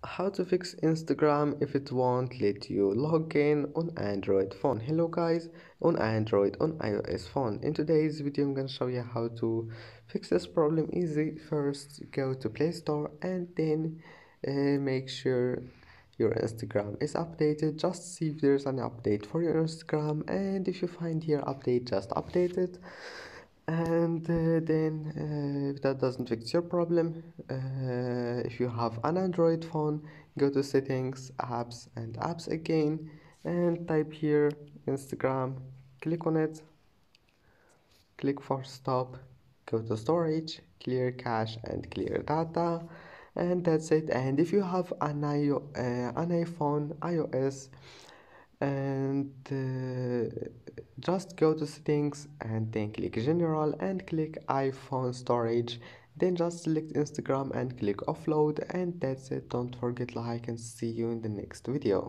How to fix Instagram if it won't let you log in on Android phone. Hello guys, on Android, on iOS phone. In today's video I'm gonna show you how to fix this problem easy. First go to Play Store and then make sure your Instagram is updated. Just see if there's an update for your Instagram, and if you find here update, just update it. And then if that doesn't fix your problem, if you have an Android phone, go to settings, apps, and apps again, and type here Instagram, click on it, click for stop, go to storage, clear cache and clear data, and that's it. And if you have an iPhone iOS, and just go to settings and then click general and click iPhone storage, then just select Instagram and click offload, and that's it. Don't forget like and see you in the next video.